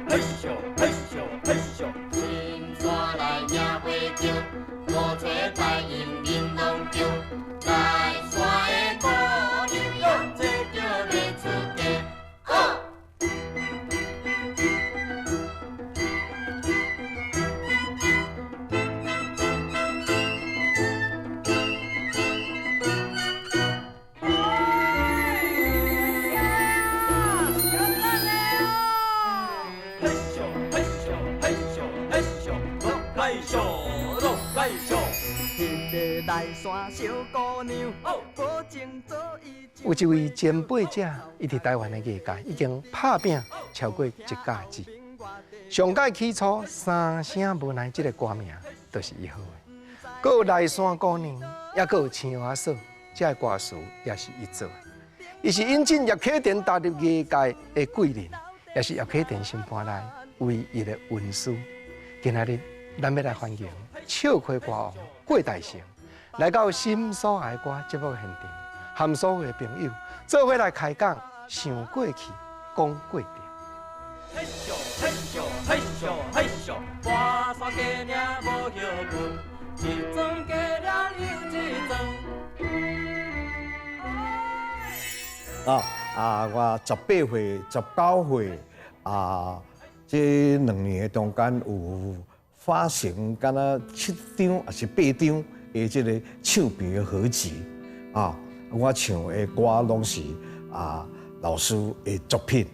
嘿咻嘿咻嘿咻，青山来迎花轿，五彩白银银龙轿，来山的姑娘哟，这叫要出家。哦。来山小姑娘，保证做伊。有一位前辈者，伊伫台湾的艺界已经拍拼超过1甲子。上届起初三声无奈，这个歌名都是伊好的。搁有来山姑娘，也搁有青花嫂，这个歌词也是伊做的。伊是引进叶启田踏入艺界的贵人，也是叶启田新搬来唯一的恩师。今仔日咱要来欢迎笑开歌王郭大成。来到心所爱歌节目现场，和所有的朋友做伙来开讲，想过去，讲过定。嘿咻嘿咻嘿咻嘿咻，花山佳岭无休困，一桩佳岭又一桩。我18岁、19岁这2年中间有发行敢若7张还是8张。这个唱片的合集我唱的歌拢是老师的作品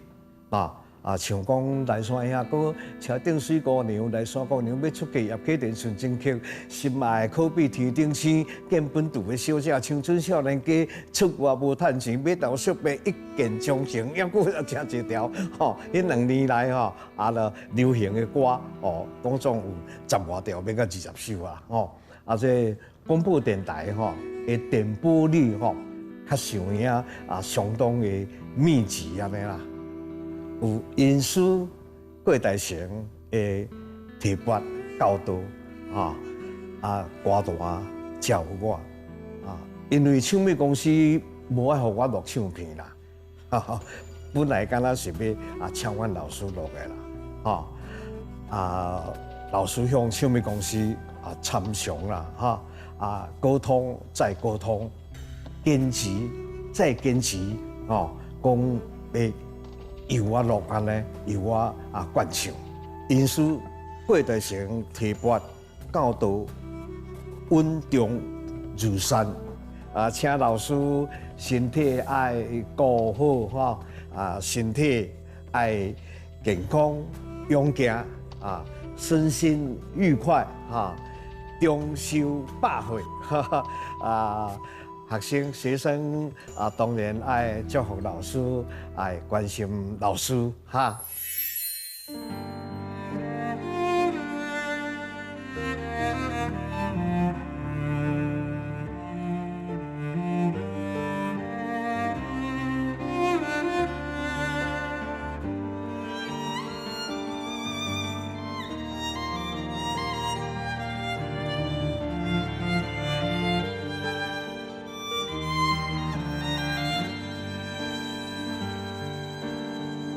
像讲来山遐个车顶水姑娘，来山姑娘要出嫁，叶启田纯真曲，心爱可比天顶星，见本土的小姐，青春少年家，出外无趁钱，要投宿命一见钟情，抑搁要听一条迄2年来流行的歌总总有10外条，要到20首这广播电台的电波率较上影相当的密集安尼啦。有因师郭大成的提拔教导歌坛照顾我因为唱片公司无爱互我录唱片啦，本来敢若是要请阮老师录的啦，老师向唱片公司参详啦，沟通再沟通，坚持再坚持，讲要由我录安尼，由我灌唱。因此，郭大成提拔教导稳中如山，请老师身体爱顾好身体爱健康勇健身心愉快终寿100岁学生当然爱祝福老师，爱关心老师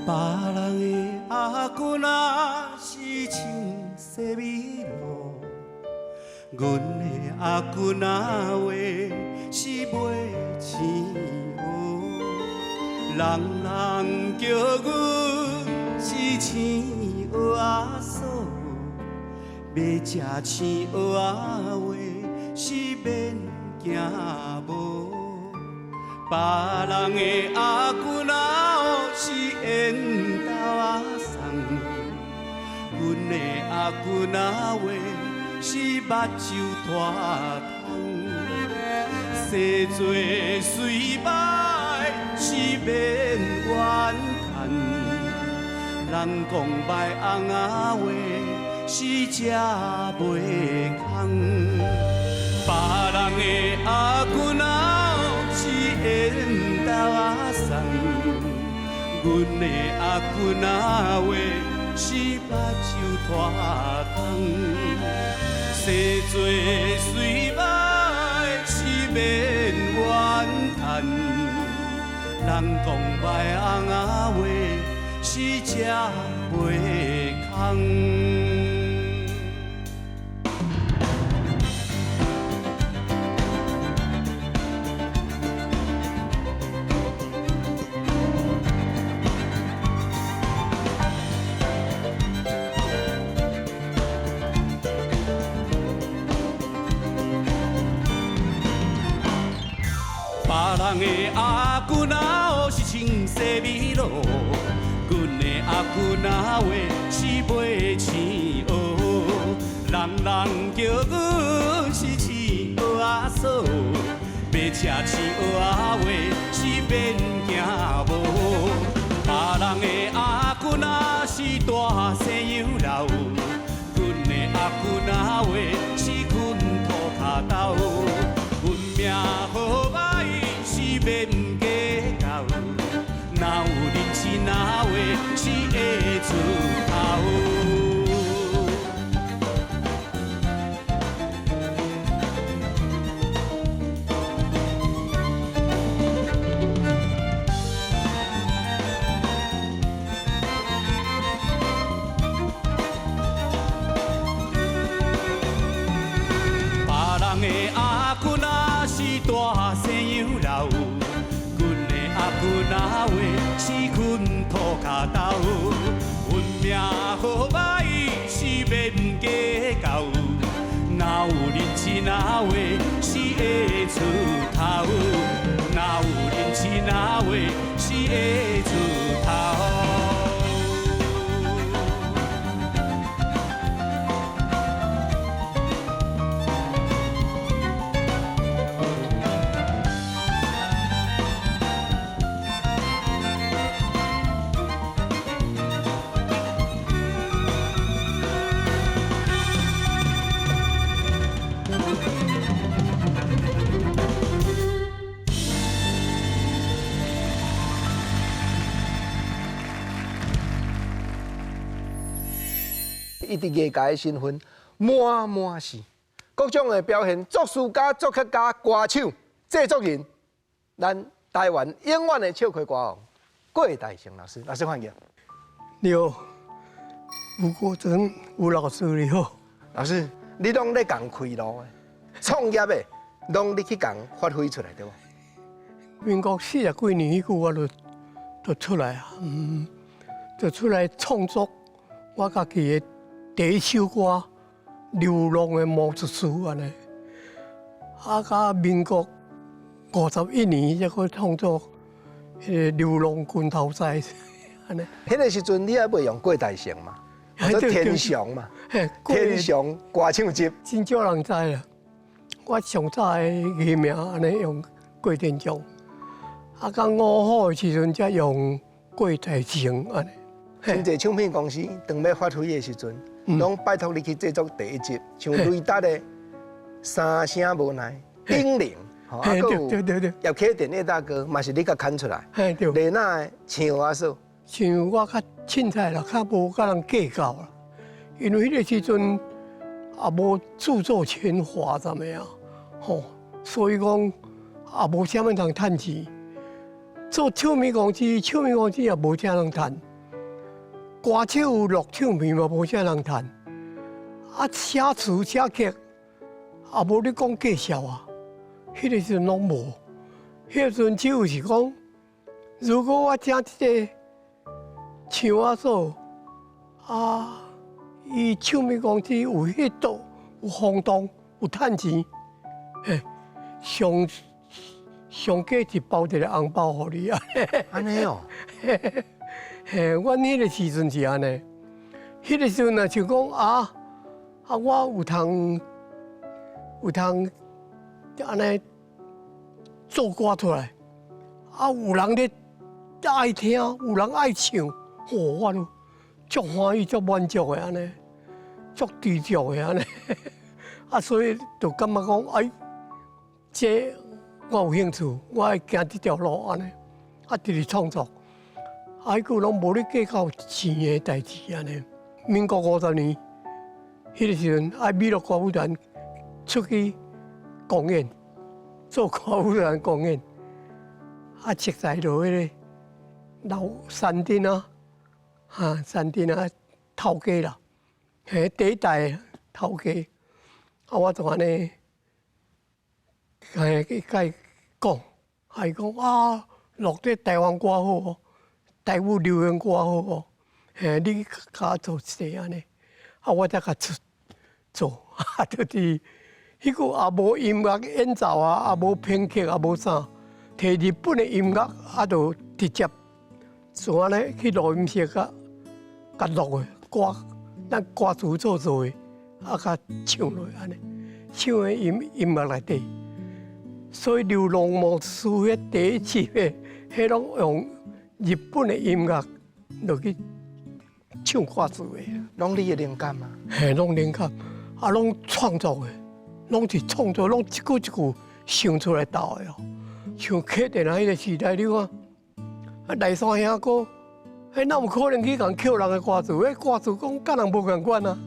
别人的阿姑若是穿西米露，阮的阿姑若话是袂青乌。人人叫阮是青蚵仔嫂，要食青蚵仔话是免惊无。别人的阿姑若是缘投仔送，阮的阿姑若话是目睭大通。生做水歹是免怨叹，人讲歹翁仔话是食袂空。别人的阿姑若是缘投仔送，阮的阿姑若话是目睭大通。生做水歹是免怨叹，人讲歹翁仔话是是吃袂空。人的阿舅那是青色美罗，阮的阿舅那话是卖青蚵，人人叫阮是青蚵仔嫂，要吃青蚵仔话是免惊无。别人的阿舅那是大西洋流，阮的阿舅那话是困土骹斗，阮命好歹。免计较，哪有人情哪话是会出头？别人的阿舅那是大西洋流。那话是困土骹斗，阮命好歹是免计较，哪有人情哪话是会出头？哪有人情哪话是会出头？伊伫艺界的身份满满是各种的表现，作词家、作曲家、歌手、制作人，咱台湾永远的唱歌歌王郭大成老师，老师欢迎。你好，吴国珍吴老师你好。老师，你拢咧共开路的，创业的，拢你去共发挥出来对无？民国40几年迄句我就出来啊，就出来创作我家己的第一首歌《流浪的魔术师》安尼。啊，到民国51年才去创作迄个《流浪军头赛》安尼。迄个时阵你还未用郭大成嘛？做天祥嘛？天祥歌唱集，真少人知啦。我上早的艺名安尼用郭天祥，啊，到5好的时阵才用郭大成安尼。真侪唱片公司当要发挥的时阵，拢拜托你去制作第一集，像雷达的《三声无奈》、冰凌，啊，还有叶启田叶大哥，嘛是你甲牵出来。丽娜的《青蛙嫂》，像我较凊彩啦，较无甲人计较啦，因为迄个时阵也无著作权法怎么样，吼，所以讲也无啥物通趁钱。做唱片公司也无啥人趁。歌手录唱片嘛，无啥人趁，啊，写词写曲也无你讲介绍啊，迄个时阵拢无。迄个时阵只有是讲，如果我请这个唱啊嫂啊，伊唱片公司有迄度有风动有趁钱，嘿，上价是包一个红包互你啊。安尼哦。嘿，阮迄个时阵是安尼，迄个时阵啊，就讲我有通安尼做歌出来，啊，有人咧爱听，有人爱唱，我都足欢喜、足满足的安尼，足知足的安尼，啊，所以就感觉讲，哎，这我有兴趣，我爱行这条路安尼，啊，直直创作。啊，佫拢无咧计较钱的代志安尼。民国50年，迄个时阵，美乐歌舞团出去公演，做歌舞团公演，啊，熟在落迄个老山顶啊，山顶啊头家啦，嘿，第一代头家，我就安尼，甲伊讲，伊讲啊，录啲台湾歌好，台语流行歌好，嘿，你甲做一个安尼，我才甲做，就是迄个也无音乐演奏啊，也无编曲，也无啥，摕日本的音乐，就直接就安尼去录音室甲录的歌，咱歌词做的，甲唱落安尼，唱的音乐内底。所以《流浪牧师》迄第一次迄拢用日本的音乐落去唱歌词的，拢你的灵感嘛？嘿，拢灵感，拢创作的，拢是创作，拢一句一句想出来倒的哦。像客电啊，迄个时代，你看，内山兄哥，哪有可能去共扣人的歌词？迄歌词讲甲人无共款啊。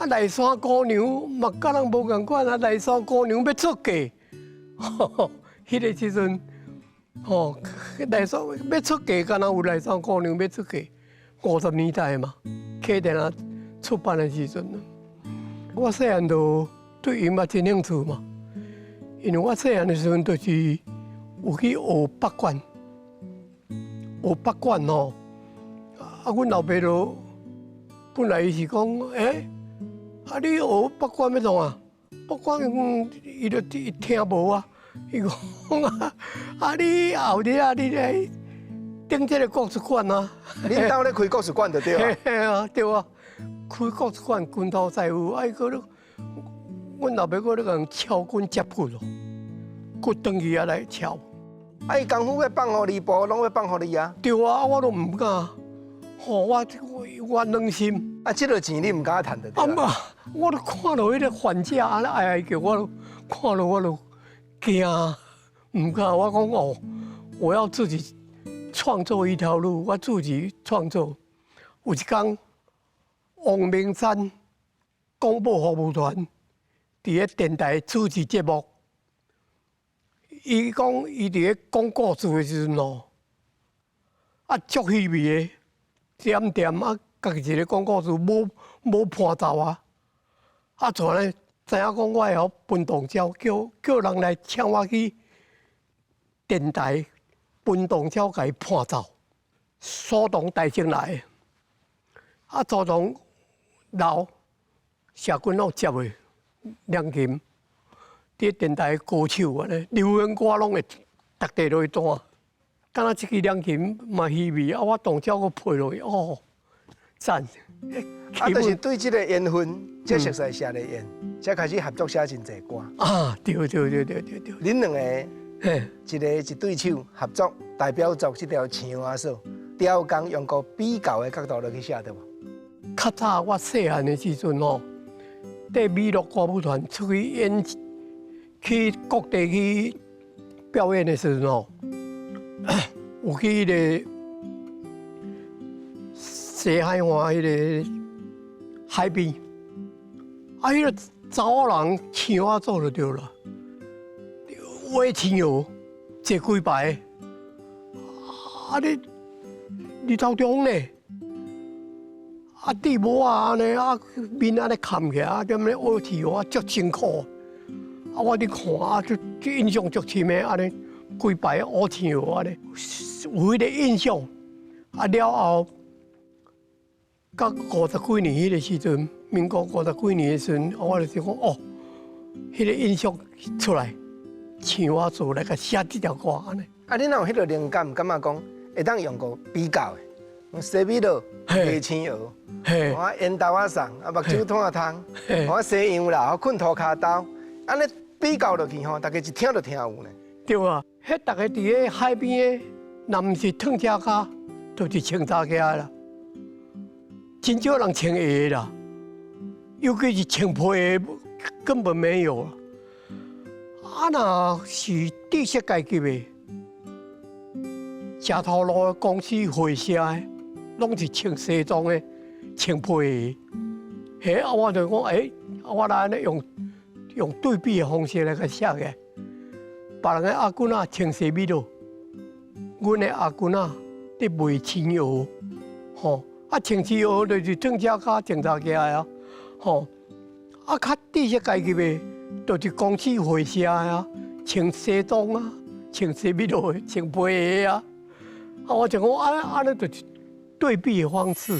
内山姑娘嘛甲人无共款啊，内山姑娘要出嫁。迄个时阵，内山要出嫁，敢若有内山姑娘要出嫁，50年代嘛，客电啊出版的时阵，我细汉就对音乐真兴趣嘛，因为我细汉的时阵就是有去学北管，学北管吼，阮老爸就本来伊是讲，你学北管要创啊？北管伊就听无啊，伊讲你后日啊，你来顶这个国术馆啊。恁兜咧开国术馆就对啊。嘿啊，对啊，开国术馆拳头在有，个咧，阮老爸个咧共敲棍接骨咯，骨转去啊来敲。伊功夫要放互你播，拢要放互你啊。对啊，我都唔敢，我良心。这个钱你唔敢趁的对嘛，我都看到迄个还价，安尼哀叫，我都看到我都惊，唔敢。我讲我要自己创作一条路，我自己创作。有一天，王明山广播服务团伫咧电台主持节目，伊讲伊伫咧讲故事的时阵足趣味的，点家己一个讲故事，无伴奏啊，就安尼知影讲我会晓分动鸟，叫人来请我去电台分动鸟，甲伊伴奏。苏东大声来，苏东老社军拢接的亮琴，伫电台歌手安尼，流行歌拢会逐地落去弹。敢若即支亮琴嘛稀微，我动鸟个配落去赞！就是对这个缘分，这熟悉写的缘，才开始合作写真济歌。对。恁两个，一个一对手合作代表作这条《青蛙手》，雕工用个比较的角度来去写的无？较早我细汉的时阵带美乐歌舞团出去演，去各地去表演的时阵有去迄个。西海岸迄个海边，迄个查某人青蛙做就对了，画青鹅，坐几排，你头中呢？底帽安尼面安尼看起来，踮咧画青鹅，足辛苦。我伫看就印象足深的，安尼几排画青鹅安尼，有迄个印象。了后。到50几年迄个时阵，民国50几年的时阵，我就讲迄个印象出来，青蛙做来甲写这条歌安尼。你若有迄个灵感，感觉讲会当用个比较的，用西米露、画青鹅，我烟豆仔送，目睭炭通，我西洋啦，困涂骹兜，安尼比较落去大家一听就听有呢。对啊，迄大家伫咧海边的，若毋是烫车卡，就是穿查架啦。真少人穿鞋啦，尤其是穿皮的，根本没有了。若是知识阶级的，社头路的公司会社的，拢是穿西装的，穿皮的。我就讲，我来安尼用对比的方式来甲写个。别人的阿姑仔穿西米露，阮的阿姑仔伫卖青鹅。吼，啊，穿旗袍就是正车卡、警察家啊，吼，啊，较知识阶级的，就是公司会社啊，穿西装啊，穿西米露的，穿皮鞋啊，啊，我就讲安尼就是对比的方式。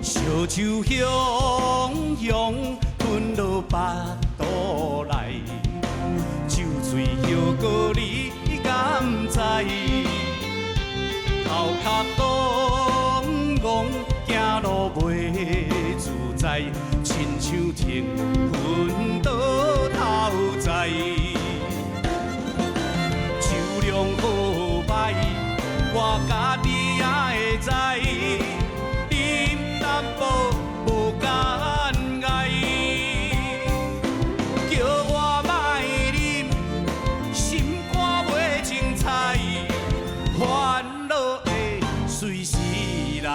烧酒香香吞落腹肚内，酒醉摇过你敢知？头壳戆戆，行路袂自在，亲像停昏倒头栽。酒量好歹，我家己也会知。无敢爱，叫我莫啉，心肝袂精彩，烦恼会随时来，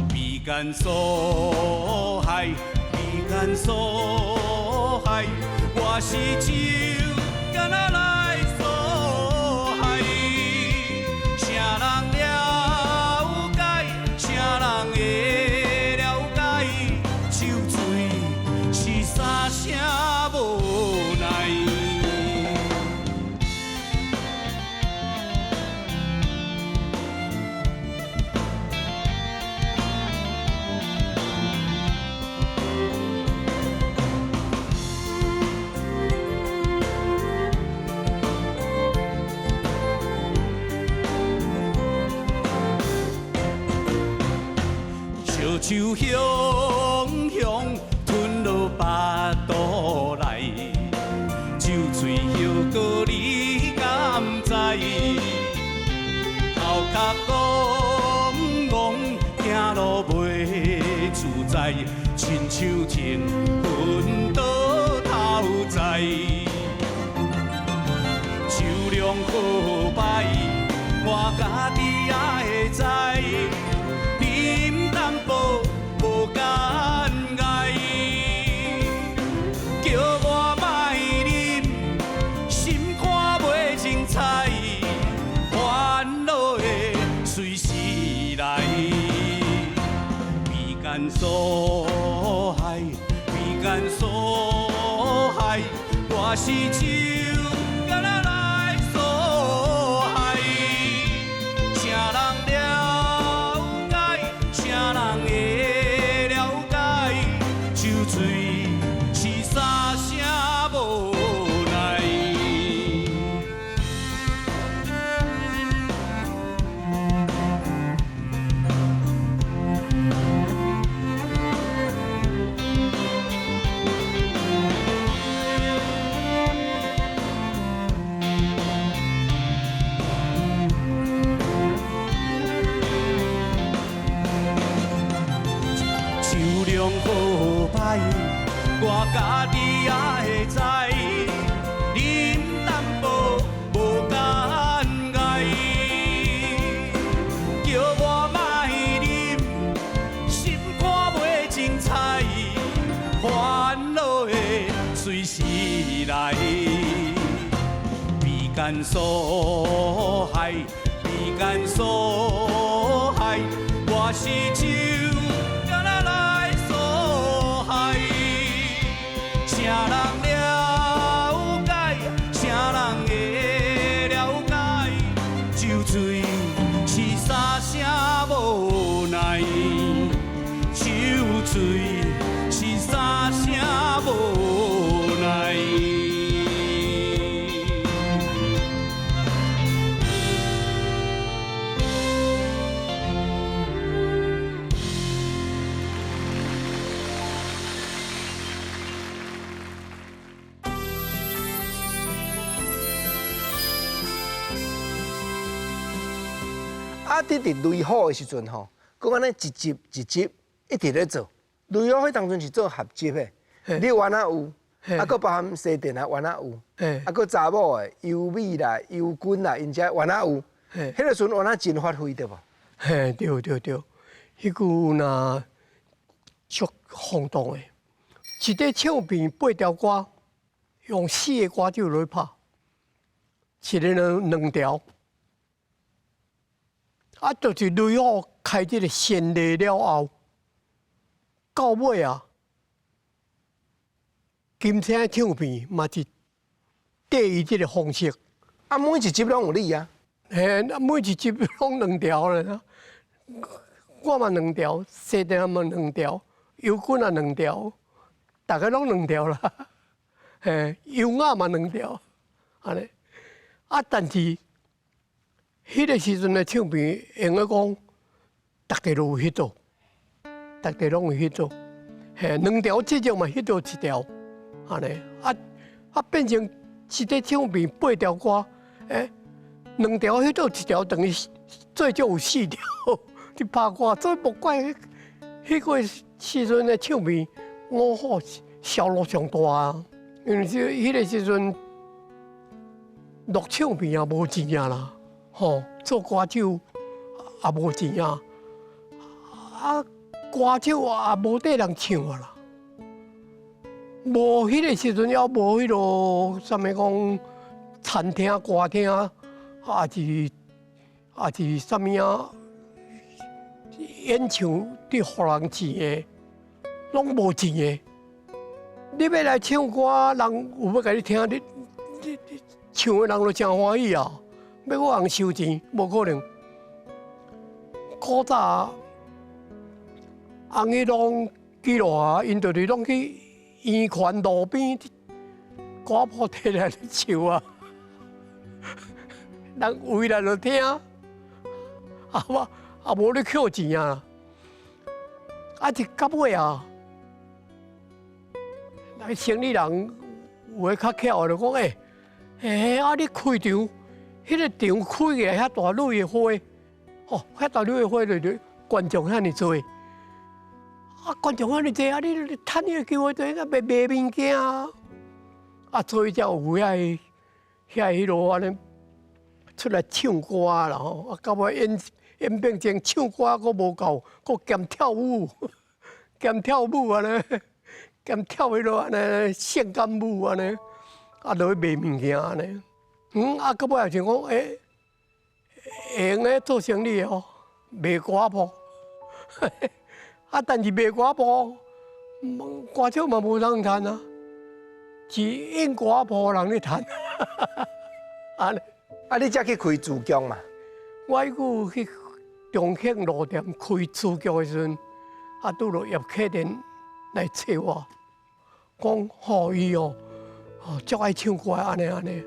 悲间所害，悲间所害，我是酒干那来所害，啥人了解，啥人会？声无奈，烧酒香香吞落腹肚内，酒醉摇过你敢知？头壳戆戆，行路袂自在，亲像停昏倒头栽。酒量好歹，我家己也会知。啉淡薄无敢爱，叫我莫啉，心肝袂精彩，烦恼会随时来，悲间所害，悲间所害，我是酒干那来所害，啥人了解，啥人会了解，酒醉是三声无奈。酒量好歹，我家己也会知。啉淡薄无敢爱，叫我莫啉，心肝袂精彩，烦恼会随时来，悲间所害，悲间所害，我是酒。啥人了解，啥人会了解，酒醉是三声无奈，酒醉是三声无奈。啊，伫雷雨的时阵吼，佮安尼一集一集一直咧做。旅游迄当阵是做合集的，你原啊有，啊佮包含西电啊原啊有，啊佮查某的优美啦、优君啦，因遮原啊有，迄个时阵原啊真发挥对无？嘿，对，迄句若足轰动的，一个唱片8条歌，用4个歌手来拍，一个人2条，啊，就是雷虎开这个先例了后，到尾啊，金星唱片嘛是第一这个方式。啊，每一集拢有你啊。嘿，每一集拢2条咧，我嘛2条，西电嘛2条，优君也2条，大家拢2条啦。嘿，优雅嘛2条，安尼。啊，但是迄个时阵的唱片，用个讲，大家都有翕做，大家拢有翕做。嘿，2条这种嘛翕做1条，安尼。变成一个唱片8条歌，2条翕做1条，等于最少有4条去拍歌，所以莫怪迄个时阵的唱片5好销路上大啊。因为迄个时阵录唱片也无钱啊啦，吼，做歌手也无钱啊，歌手也无地人唱啊啦。无迄个时阵也无迄落啥物讲餐厅、歌厅，也是啥物啊演唱伫互人钱的，拢无钱的。你要来唱歌，人有要甲你听，你唱的人就真欢喜啊！要我人收钱，无可能。古早红迄拢记录啊，因就是拢去圆环路边歌谱摕来唱啊，人围来就听，无咧扣钱啊，是到尾啊。来生意人有诶较巧就讲你开场，迄个场开起来遐大蕊诶花，遐大蕊诶花就是观众遐尼多，观众遐尼多，你趁迄个机会就卖物件所以才有遐迄落安尼出来唱歌啦吼，到尾演变成唱歌佫无够，佫兼跳舞，安尼。兼跳迄落安尼性感舞安尼，落去卖物件安尼。到尾也想讲，会用个做生意哦，卖歌谱。但是卖歌谱，歌手嘛无人赚啊，是演歌谱人咧赚。安尼，你才去开珠江嘛？我迄去重庆路店开珠江的时阵，拄着叶启田来找我，讲伊足爱唱歌安尼。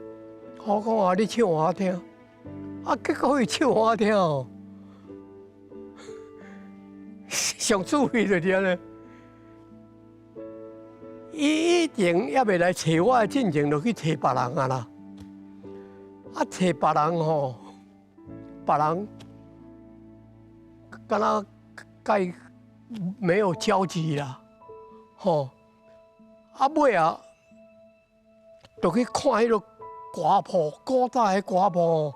我讲你唱我听，结果伊唱我听上趣味就是安尼。伊以前也未来找我，进前就去找别人啊啦。找别人别人敢若甲伊没有交集啦，尾就去看迄个歌谱，古早的歌谱，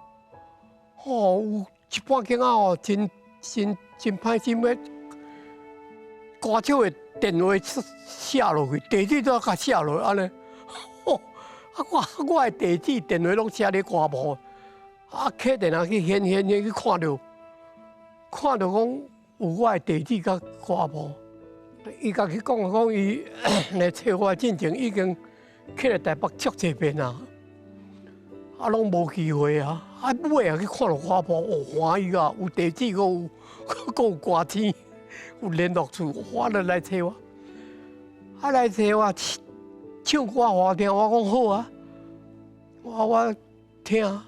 有一半间真歹心的，歌手的电话写落去，地址都甲写落安尼，我的地址电话拢写咧歌谱，启电去显去看到讲有我的地址甲歌谱。伊家己讲伊来找我进前已经去了台北足侪遍啊，拢无机会啊。尾去看到歌谱，欢喜啊！有地址，佫有歌星，有联络处，我就来找我。来找我唱歌互我听，我讲好啊。我听，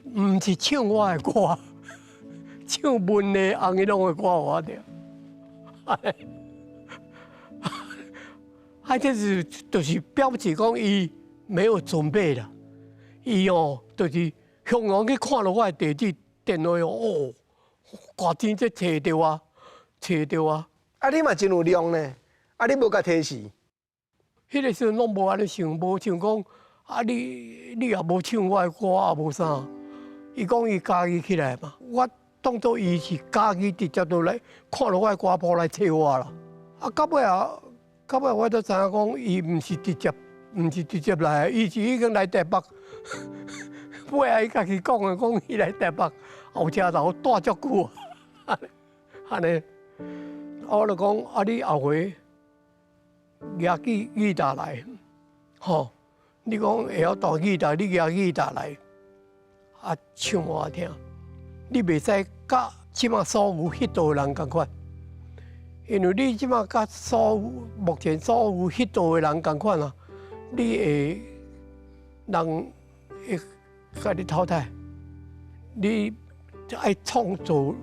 毋是唱我的歌，唱文的红迄种的歌互我听。这就是表示讲伊没有准备啦，伊就是向往去看到我的地址电话大天才找着啊，找着啊。啊，你嘛真有量呢，啊，你无甲提示，迄个时阵拢无安尼想，无想讲啊，你也无唱我的歌，也无啥。伊讲伊家己起来嘛，我当作伊是家己直接就来看到我的歌谱来找我啦。啊，到尾我才知影讲，伊毋是直接来，伊是已经来台北。尾仔伊家己讲的，讲伊来台北后车头住足久啊，安尼。我就讲啊，你后回举吉他来，吼，你讲会晓弹吉他，你举吉他来，啊唱我听。你袂使甲即马所有迄度的人共款，因为你即马甲目前所有迄度的人共款啊，你会人会甲你淘汰，你爱创造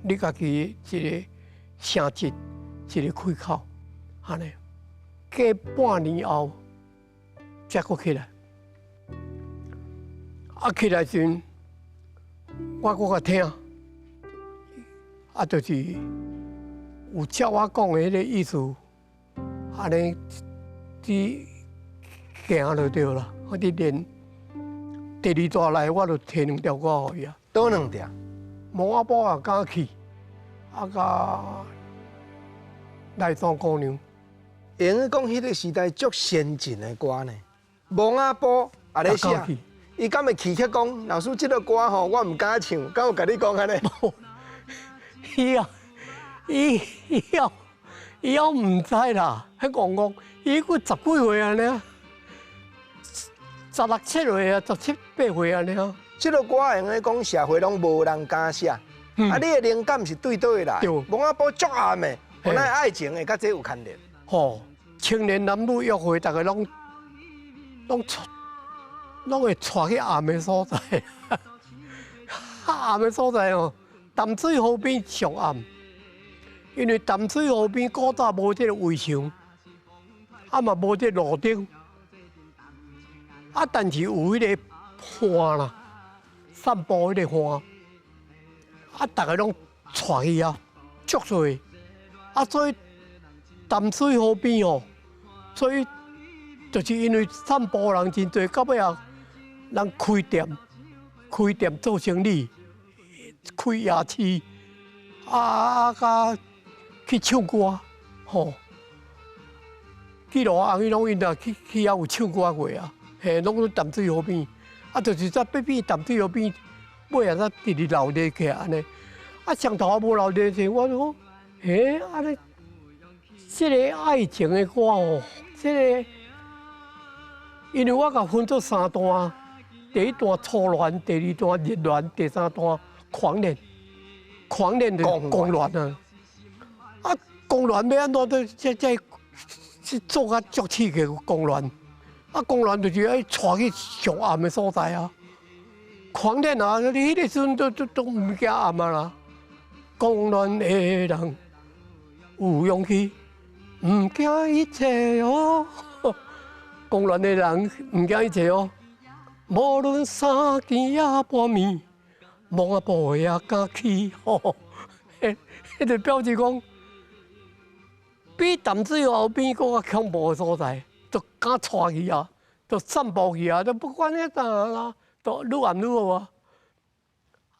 你家己一个成绩，一个开口，安尼。过半年后，才阁起来。啊，起来时阵，我阁较听，啊，就是有照我讲的迄个意思，安尼，你行就对啦。我伫练，第二段来我就摕2条歌互伊啊。倒2条。毛阿宝也敢去，啊，甲来山姑娘。用讲迄个时代足先进的歌呢，王阿宝也咧写，伊敢会气克讲老师即个歌吼，我毋敢唱，敢有甲你讲安尼？伊毋知啦，迄讲伊佫10几岁安尼，16、17岁啊，17、18岁安尼啊。即个歌用咧讲社会拢无人敢写，啊，你的灵感是对倒来。王阿宝足暗的，原来爱情会甲这有牵连。吼，青年男女约会，大家拢会带去暗的所在，暗的所在哦，淡水河边上暗，因为淡水河边古早无这个围墙，啊嘛无这路灯，啊但是有迄个花啦，散步迄个花，啊大家拢带去啊，足多，啊所以。淡水河边哦，所以就是因为散步人真多，到尾啊，人开店做生意，开夜市，甲去唱歌，吼，去罗红伊拢因啊去遐有唱歌过啊，嘿，拢在淡水河边，啊，就是在北边淡水河边，尾啊才直直留地起安尼，啊上头无留地时，我就讲，嘿，安尼。这个爱情的歌哦，这个，因为我甲分做3段，第1段初恋，第2段热恋，第3段狂恋，狂恋就公恋啊！啊，公恋要安怎都这做甲足刺激公恋，啊，公恋就是爱带去上暗的所在啊。狂恋啊，你迄个时阵都唔惊暗啊啦。公恋的人有勇气。唔惊一切哦，公恋的人唔惊一切哦。无论三更也半暝，梦啊步也敢去吼。迄个表示讲，比淡水后边搁较恐怖的所在，都敢带去啊，都散步去啊，都不管迄啥啦，都愈暗愈好啊。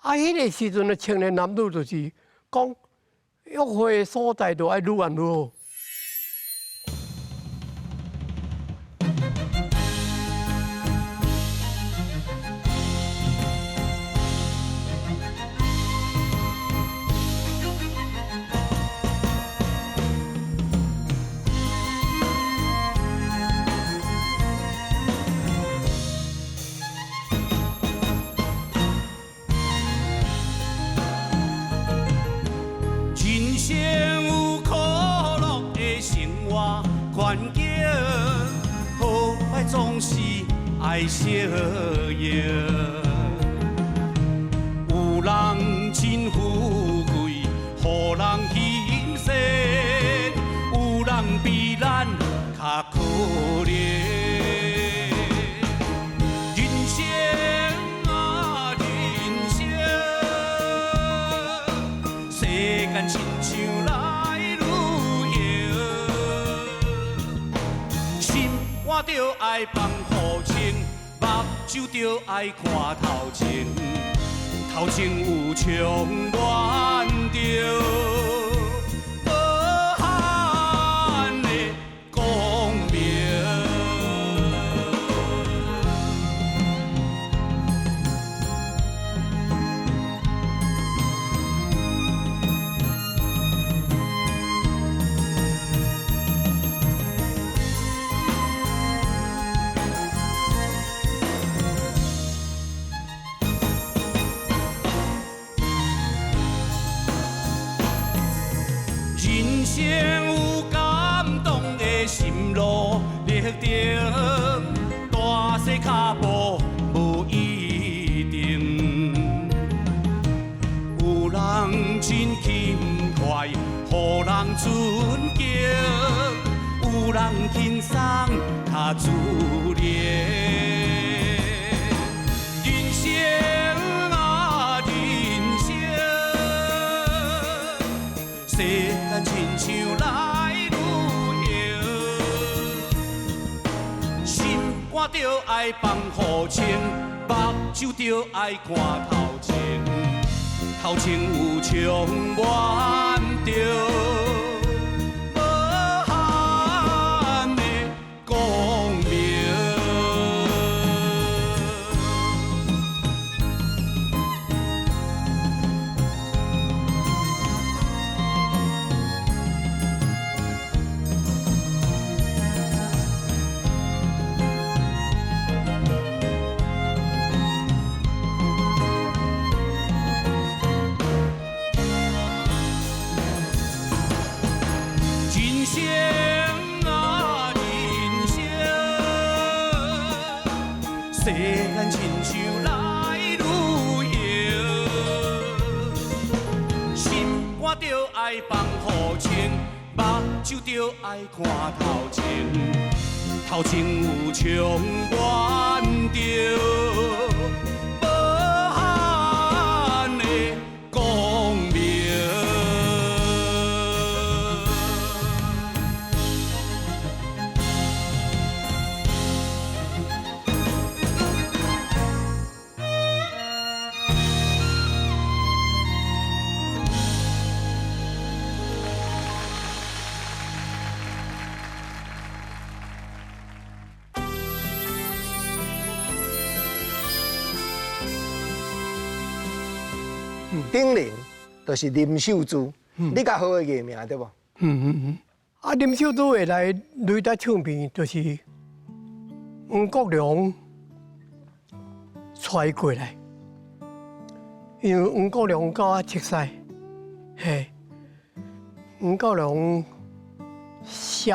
啊，迄个时阵的青年男女就是讲，约会的所在都爱愈暗愈好。环境好歹总是爱适应，有人真富贵，予人欣赏；有人比咱较可怜。人生啊，人生，心肝着爱放好清，目睭着爱看头前，头前有充满着。 人生有感动的心路历程，大小脚步无一定。有人真轻快，予人尊敬；有人轻松，较自然。人生啊，人生。 世间亲像来旅行，心肝着爱放好清，目睭着爱看头前，头前有充满着无限的光明。 人生啊，人生，世间亲像来旅行，心肝着爱放好清，目睭着爱看头前，头前有充满着。 丁玲就是林秀珠，你较好的艺名对不？啊，林秀珠会来雷达唱片，就是黄国良带过来，因为黄国良教我熟悉，嘿，黄国良写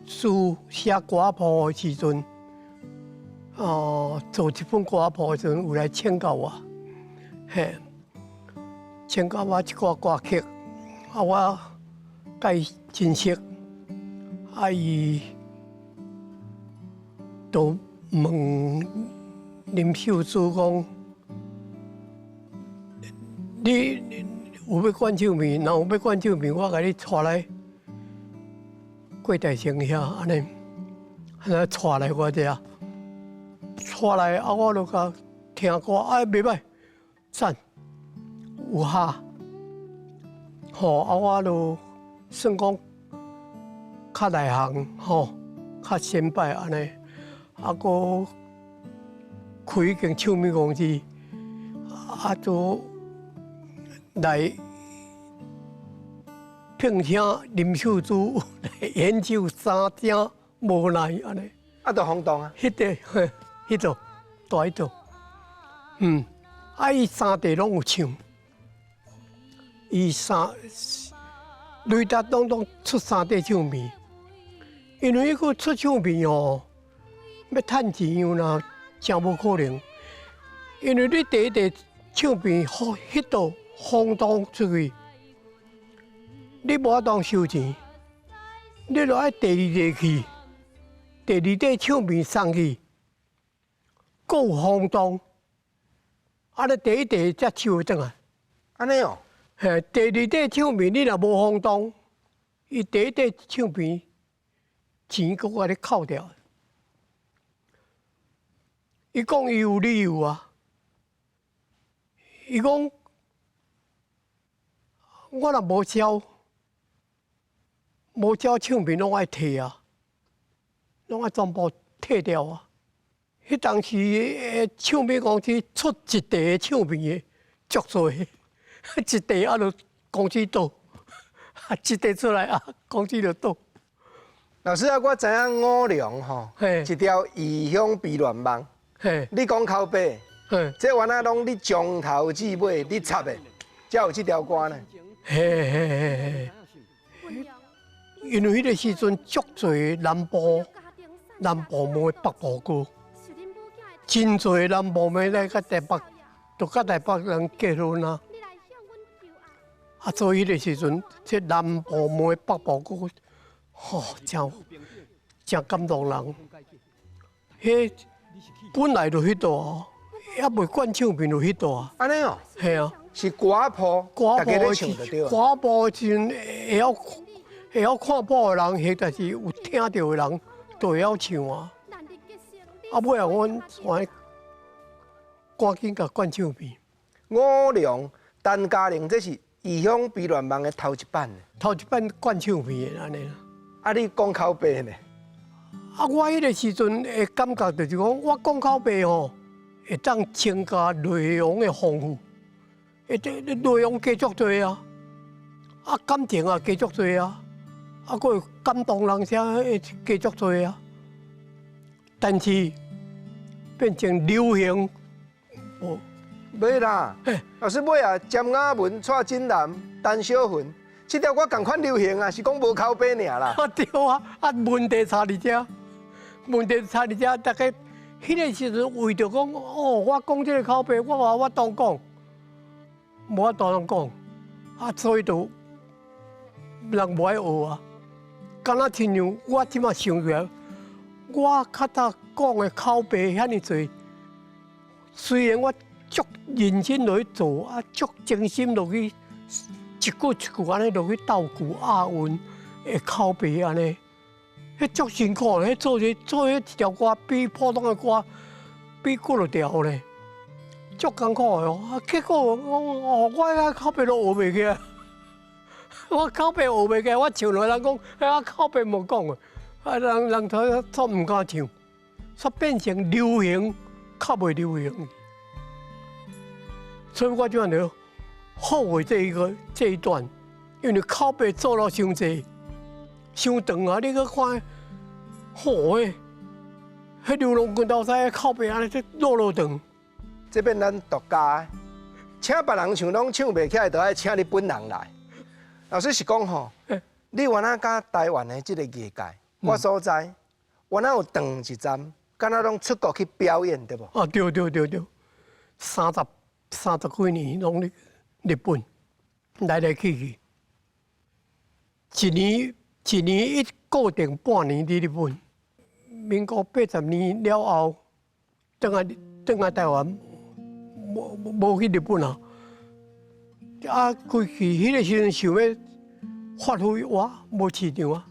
书写歌谱的时阵，做一本歌谱的时阵，有来请教我。 嘿，请教我一寡歌曲，我甲伊真熟，伊都问林秀珠讲：“你有要管唱片？若有要管唱片，我甲你带来过大城遐，安尼带来我遮，带来我就甲听歌，袂歹。” 赞，有哈，我就算讲较内行，较先摆安尼，搁开一间唱片公司，就来聘请林秀珠来演奏三正无奈安尼。就轰动啊！迄度大迄度，伊三地拢有唱，伊雷达拢出三地唱片，因为迄个出唱片要趁钱有呐，真无可能。因为你第一地唱片迄度轰动出去，你无法当收钱，你就爱第二地去，第二地唱片送去，够轰动。 你第一地才收会转来，安尼哦。嘿，第二地唱片你若无轰动，伊第一地唱片钱搁我咧扣掉。伊讲伊有理由啊，伊讲我若无交唱片拢爱退啊，拢爱全部退掉啊。迄当时诶唱片公司出一袋唱片诶，足多，一袋啊，就公司倒，一袋出来啊，公司就倒。老师啊，我知影五粮吼，一条异乡悲恋梦。你讲口碑，这原来拢你从头至尾你插的，才有这条歌呢。嘿，因为迄个时阵足侪南部妹、北部歌，真侪南部妹来甲台北，都甲台北人结婚啊。啊，所以迄个时阵，这南部妹、北部歌，吼，真感动人。迄本来就迄度，也袂管唱片就迄度啊。安尼哦，系啊，是歌谱，大家咧唱就对啊。歌谱时阵会晓看谱的人，迄但是有听到的人，都会晓唱啊。啊，尾啊，阮赶紧甲灌唱片。五粮陈嘉玲，这是《异乡悲恋梦》的头一版的。头一版灌唱片的安尼啦。啊，你讲口碑呢？啊，我迄个时阵的感觉就是讲，我讲口碑吼，会当增加内容的丰富，内容加足多啊，啊感情啊加足多啊，啊佫有感动人声加足多啊。但是变成流行，哦，袂啦，老师尾啊，詹雅文、蔡锦南、陈小云，这条我共款流行啊，是讲无口碑尔啦。啊对啊，啊问题差伫遮。问题差伫遮，大家迄个时阵为着讲，哦，我讲这个口碑，我话我当讲，无法当讲，啊，所以就人无爱学啊。敢若亲像我即马想起来，我较早讲的口碑遐尼侪，虽然我足认真落去做，啊，足精心落去，一句一句安尼落去斗句押韵的口碑安尼。迄足辛苦咧，做一条歌比普通的歌比几落条咧，足艰苦的哦。啊，结果我口碑都学袂起来，我口碑学袂起来，我唱落人讲，我口碑无讲的，啊人都唔敢唱，煞变成流行，较袂流行。所以我就安尼后悔这一段，因为口碑做了伤济。伤长啊！你去看，好诶，迄流浪拳头赛口碑安尼，这落长。这边咱独家的，请别人唱拢唱袂起来，就爱请你本人来。老师是讲吼，你原来甲台湾的这个业界，我所在，原来有长一站，敢若拢出国去表演，对无？啊，对，30几年拢日本来去，一年一固定半年伫日本。民国80年了后，转来台湾，无去日本啊。啊，规去迄个时阵想要发挥我无市场啊。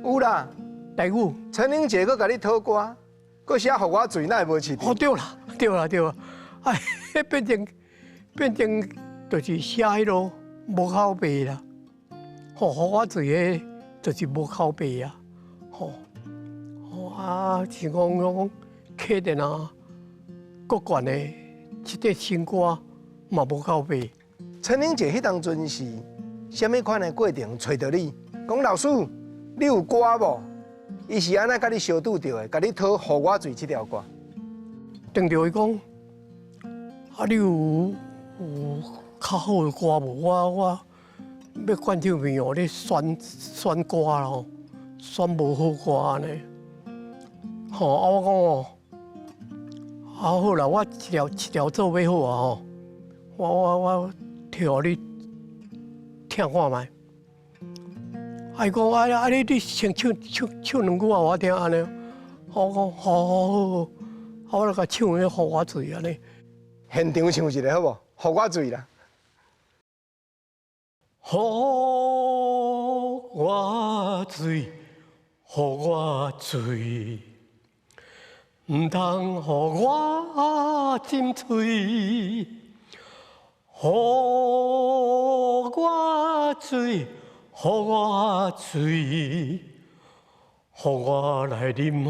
有啦，台语。陈玲姐佫甲你讨歌，佫写互我嘴，那会无市场？哦，对啦，哎，变成就是写迄落无口碑啦。互我嘴诶。就是无口碑啊，啊，像讲客人啊，各县的一块新歌嘛无口碑。陈玲姐迄当阵是虾米款的过程找到你？讲老师，你有歌无？伊是安那甲你相拄着的，甲你讨《互我醉》这条歌。等着伊讲，啊，你有较好的歌无？我。要灌唱片哦，你选歌咯，选无好歌安尼。吼，啊我讲哦，啊好啦，我一条做要好啊吼，我调你听看卖。啊伊讲啊你先唱两句啊，我听安尼。我讲好，啊我来甲唱迄《互我醉》安尼。现场唱一个好无？《互我醉》啦。予我醉，予我醉，唔通予我斟醉，予我醉，予我醉，予我来啉予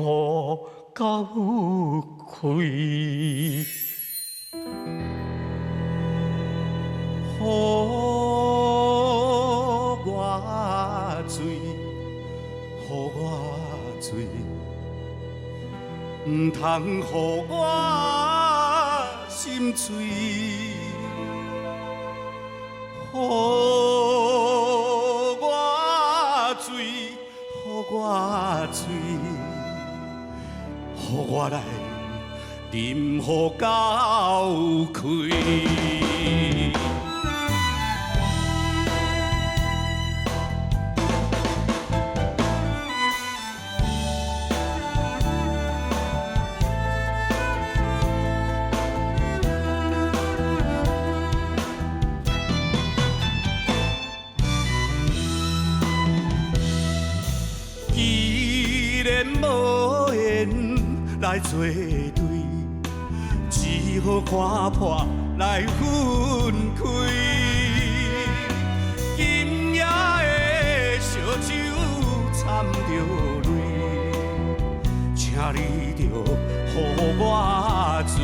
够开。予我醉，予我醉，唔通予我心醉，予我醉，予我醉，予我来啉予够开。无缘来作对，只好看破来分开。今夜的烧酒掺着泪，请你着予我醉，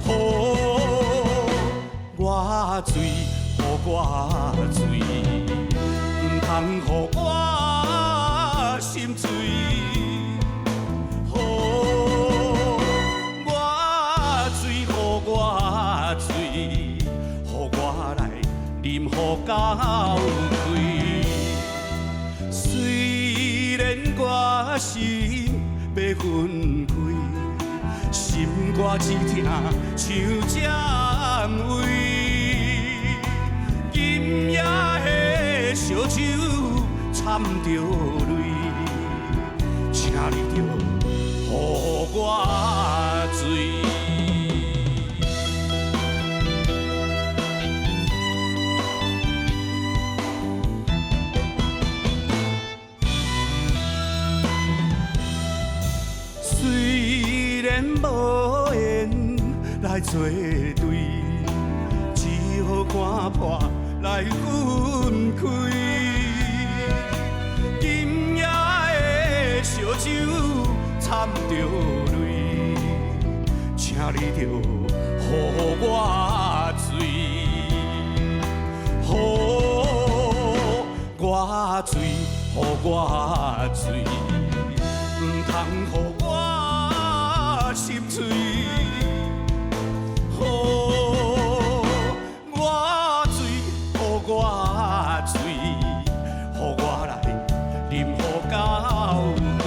予我醉，予我醉，唔通予我心醉，予我醉，予我醉，予我来啉予够开。虽然我心要分开，心肝只疼像针位。今夜的烧酒掺着泪，请你着予我醉。虽然无缘来作对，只好看破来分开。今夜的烧酒掺着泪，请你着予我醉，予我醉，予我醉，唔通予我心醉。我醉，予我来啉予够醉。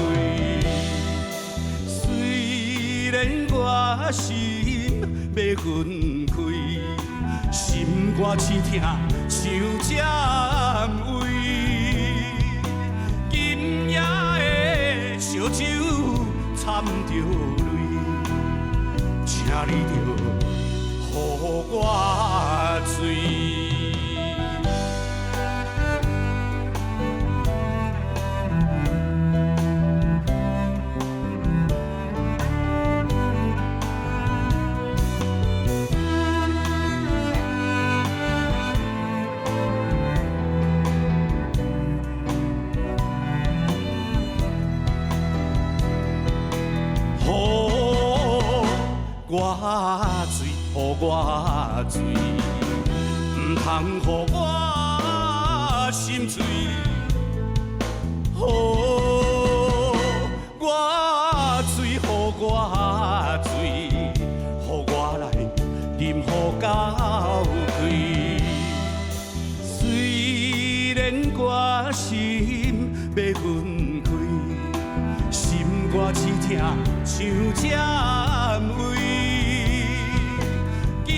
虽然我心要分开，心肝刺疼像针位。今夜的烧酒掺着泪，请你着予我醉。我醉，予我醉，唔通予我心醉。予我醉，予我醉，予我来啉予够开。虽然我心要分开，心肝刺疼像针位。今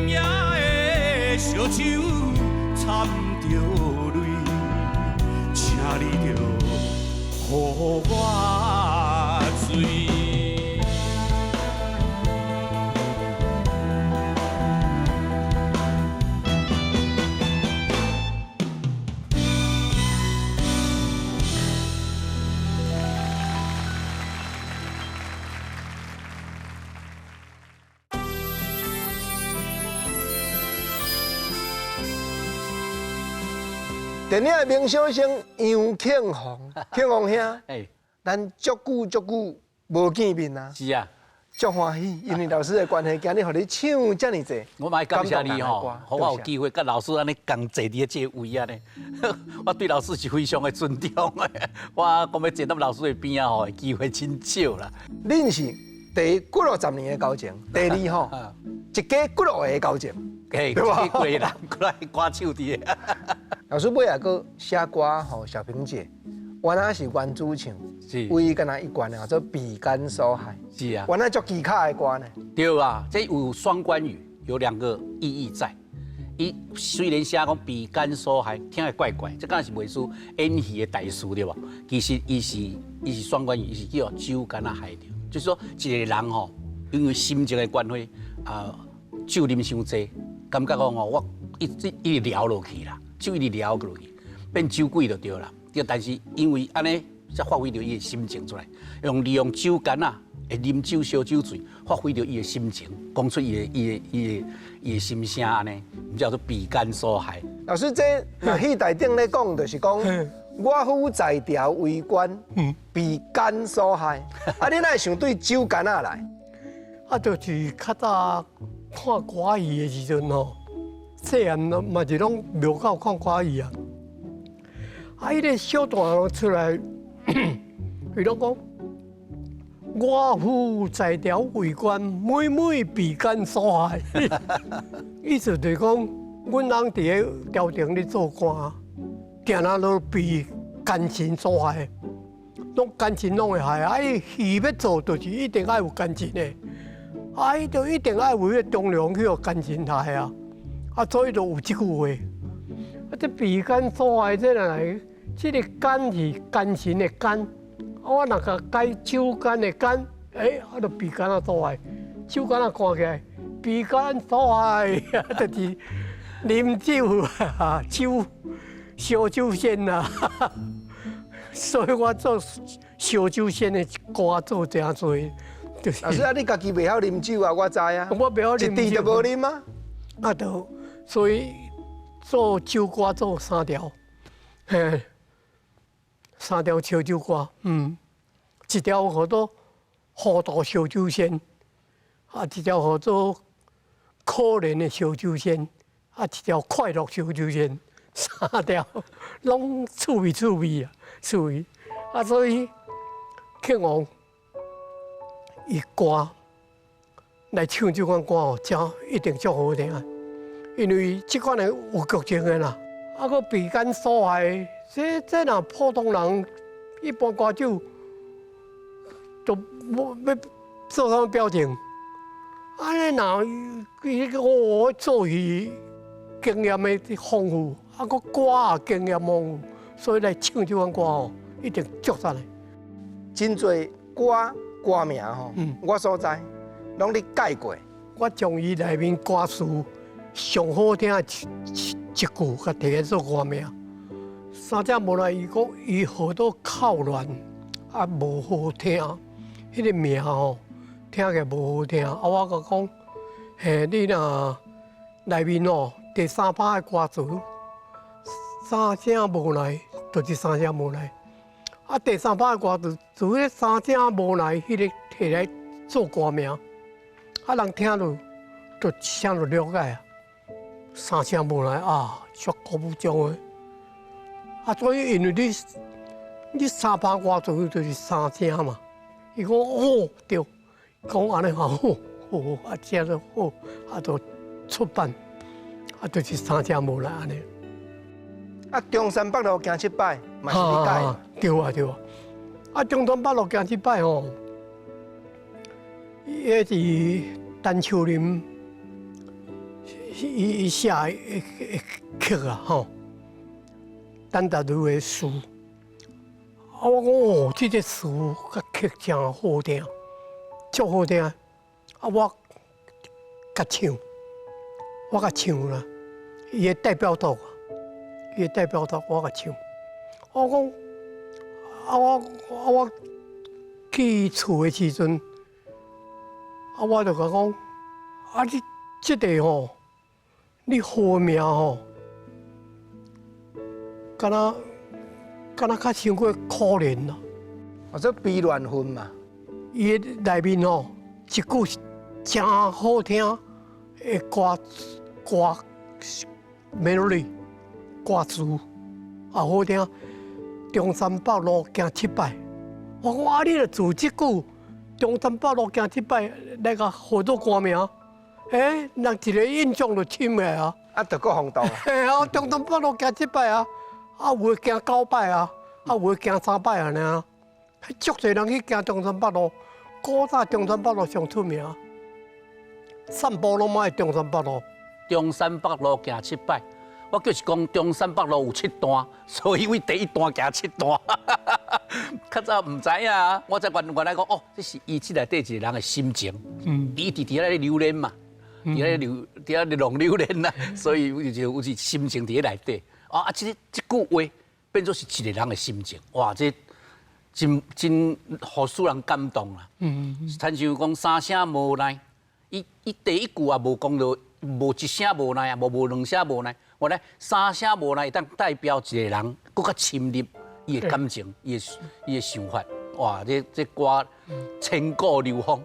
夜的烧酒掺着泪，请你着予我醉。电影的明星杨庆煌，庆煌兄，哎，咱足久无见面啊，是啊，足欢喜，因为老师的关系，今日互你唱遮尔济，我嘛感谢你感动人的吼歌，互我有机会甲老师安尼共坐伫这个位啊呢，我对老师是非常的尊重的。我讲要坐到老师的边啊吼，机会真少啦。恁是第50年的交情，第二吼，一家50个的交情。嘿，对吧这个贵人过来歌手伫的。老师尾也搁写歌吼，小萍姐，原来是原主唱，是唯一敢若一关叫做比干所海，是啊，原来足技巧的歌呢。对啊，这有双关语，有2个意义在。伊虽然写讲比干所海，听起来怪怪，这敢是袂输演戏的大师对吧？其实伊是双关语，伊是叫酒干啊海着，就是说一个人吼，因为心情的关系酒啉伤济，感觉讲我一直聊落去啦，酒一直聊落去，变酒鬼就对啦。但是因为安尼，才发挥到伊的心情出来，利用酒干啊，会啉酒烧酒醉，发挥到伊的心情，讲出伊的心声安尼，叫做比干所害。老师，这那戏台顶咧讲，就是讲我夫在朝为官，比干所害。啊，你哪会想对酒干啊来？啊，就是较早看歌戏的时阵吼，细汉嘛是拢庙口看歌戏啊。啊，迄个小段出来，伊拢讲我夫在朝为官，每每比干所害。意思就是讲，阮人伫个朝廷咧做官，行哪都比奸臣所害，拢奸臣拢会害。啊，伊戏要做，就是一定爱有奸臣的。啊，伊就一定爱为个忠良去互奸臣害啊！啊，所以就有即句话。啊，这比干所害这来，这个干是奸臣的奸，啊，我若个改酒干的干，啊，就比干啊所害，酒干啊看起来，比干所害，啊，就是啉酒啊，酒烧酒仙呐，所以我做烧酒仙的歌做真多。老师啊，你家己袂晓啉酒啊，我知啊。我袂晓啉酒，一滴都无啉啊。啊，就所以做酒歌做3条，嘿，3条烧酒歌，一条叫做糊涂烧酒仙，啊，一条叫做可怜的烧酒仙，啊，一条快乐烧酒仙，3条拢趣味啊，趣味，啊，所以庆王。伊歌来唱这款歌哦，真一定足好听，因为这款的有剧情的啦。啊，个比干所害，这若普通人一般歌手都无要做啥表情。安尼若伊个做戏经验的丰富，啊个歌也经验丰富，所以来唱这款歌哦，一定足赞的。真侪歌名吼，我所在拢你改过。我将伊内面歌词上好听的一句，甲摕来做歌名。三只无来，伊讲伊好多靠乱，啊无好听，迄个名吼听起来无好听。啊，我甲讲，嘿，你若内面哦第3把的歌词，三声无来，就是三声无来。啊，第3把的歌词，就迄三声无来，迄个摕来做歌名，啊，人听落就一声就了解啊。三声无来啊，足古不种的。啊，所以因为你3把歌词就是三声嘛。伊讲哦对，讲安尼好，好啊，这就好，啊，就出版，啊，就是三声无来安尼。啊，中山北路行7摆，嘛是你改的。对啊对啊，啊中山北路行7摆吼，迄是陈秋林伊写的曲啊吼，陈达如的诗，啊我讲哦，这个诗甲曲真好听，足好听，啊我甲唱，我甲唱啦，伊的代表作啊，伊的代表作我甲唱，我讲。我去厝的时阵，我就甲讲，你这个吼，你好名吼，甲敢若较伤过可怜啦。或者悲乱分嘛。伊内面吼一句真好听的歌 melody 歌词也好听。中山北路行7摆，我讲啊，你著自即句中山北路行7摆来个号做歌名，人一个印象就深个啊。啊，着搁轰动啊！嘿啊，中山北路行7摆啊，啊有的行9摆啊，啊有的行3摆安尼啊。足侪人去行中山北路，古早中山北路上出名，散步拢爱中山北路。中山北路行7摆，我就是讲中山北路有7段，所以为第1段行7段。较早唔知影啊，我才原来讲哦，这是伊即内底一个人的心情。伊伫咧流连嘛，伫咧浪流连啦，所以有是心情伫咧内底。啊，即句话变做是一个人的心情，哇，这真互使人感动啦。亲像讲三声无奈，伊第1句也无讲到。无一声无奈啊，无两声无奈，我来三声无奈，当代表一个人更较深入伊的感情，伊的想法。哇，这歌千古流芳，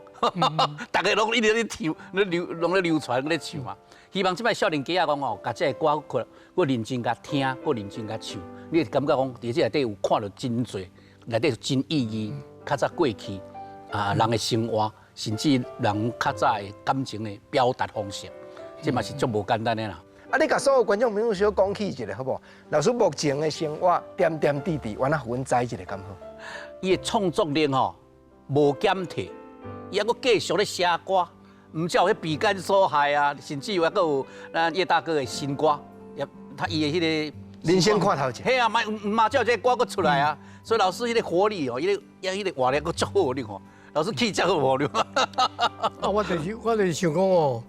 大家拢一直咧唱，拢咧流传咧唱嘛。希望即摆少年家啊讲哦，甲这个歌搁认真甲听，搁认真甲唱，你会感觉讲伫这内底有看到真侪，内底有真意义。较早过去啊，人的生活，甚至人较早的感情的表达方式。这嘛是足无简单的啦。啊，你甲所有观众朋友小讲起一下好不好？老师目前的生活点点滴滴，我那分知一下敢好？伊的创作力吼无减退，伊还阁继续咧写歌，唔只有迄鼻干所害啊，甚至有还阁有咱叶大哥的新歌，也他伊的迄个人生看头前。嘿啊，嘛叫这歌阁出来啊，所以老师迄个活力哦，迄个活力阁足好你看，老师气足好活力。啊，我就是想讲哦。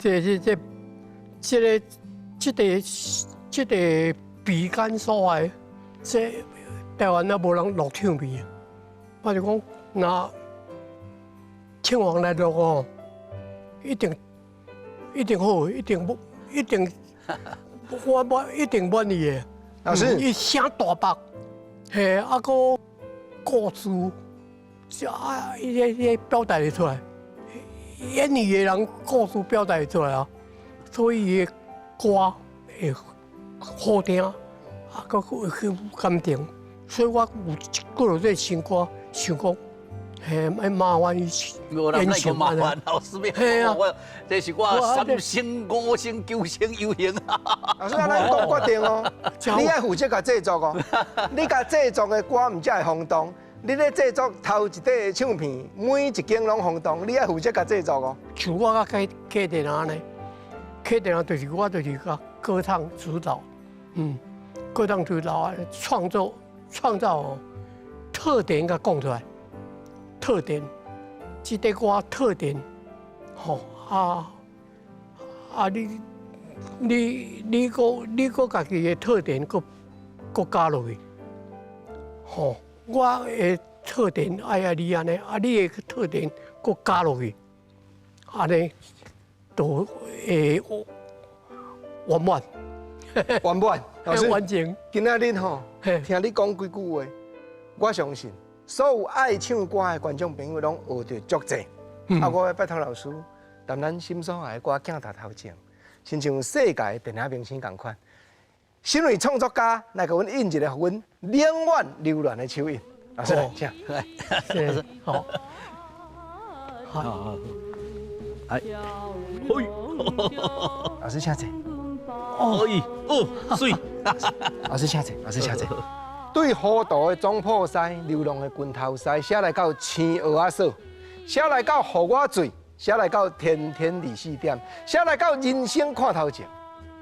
这个鼻干所在，这台湾也无人录唱片。我就讲，那唱王来录哦，一定好，一定我一定满意的。老师，伊声大白，嘿，啊个故事，啊，伊表达得出来。演艺的人故事表达出来啊，所以伊的歌会好听，啊，佮会感动。所以我有过落这新歌，想讲，嘿，麻烦伊演唱麻烦老师嘿啊，这是我3声、5声、9声有型啊。老师，咱讲决定哦，你爱负责甲制作哦，你甲制作的歌唔才会轰动。你咧制作头一底的唱片，每一间拢轰动，你爱负责甲制作哦。像我甲客店安尼，客店就是我就是甲歌唱指导，歌唱指导啊，创造哦特点甲讲出来，特点，即个歌特点，吼你个家己的特点个加落去，吼。我的特点爱你安尼，啊，你的特点搁加落去，安尼都会圆满。圆满，老师，完整。今仔日吼，听你讲几句话，我相信所有爱唱歌的观众朋友拢学到足济。啊，我要拜托老师，谈咱心所爱的歌镜头头前，亲像世界的电影明星共款。身为创作家，来给阮印一个阮永远流传的手印。老师来，请。是，好。好，哎，老师请坐。水。老师请坐，老师请坐。对糊涂的总铺师，流浪的拳头师，写来到青蚵仔锁，写来到予我醉，写来到天天24点，写来到人生看头前。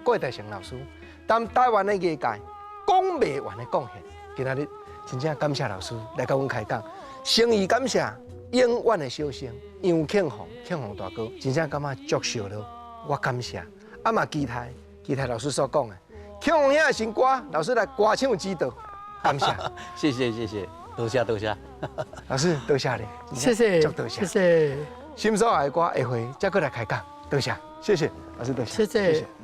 郭大成老师。但台湾的艺界讲袂完的贡献，今仔日真正感谢老师来甲阮开讲，诚意感谢永远的小生杨庆鸿大哥，真正感觉足烧了，我感谢，啊嘛期待老师所讲的庆鸿兄的新歌，老师来歌唱指导，感谢，谢谢，多谢，老师多谢你，谢谢，足多谢，谢谢，心所爱的歌下回再过来开讲，多谢，谢谢老师多谢，谢谢。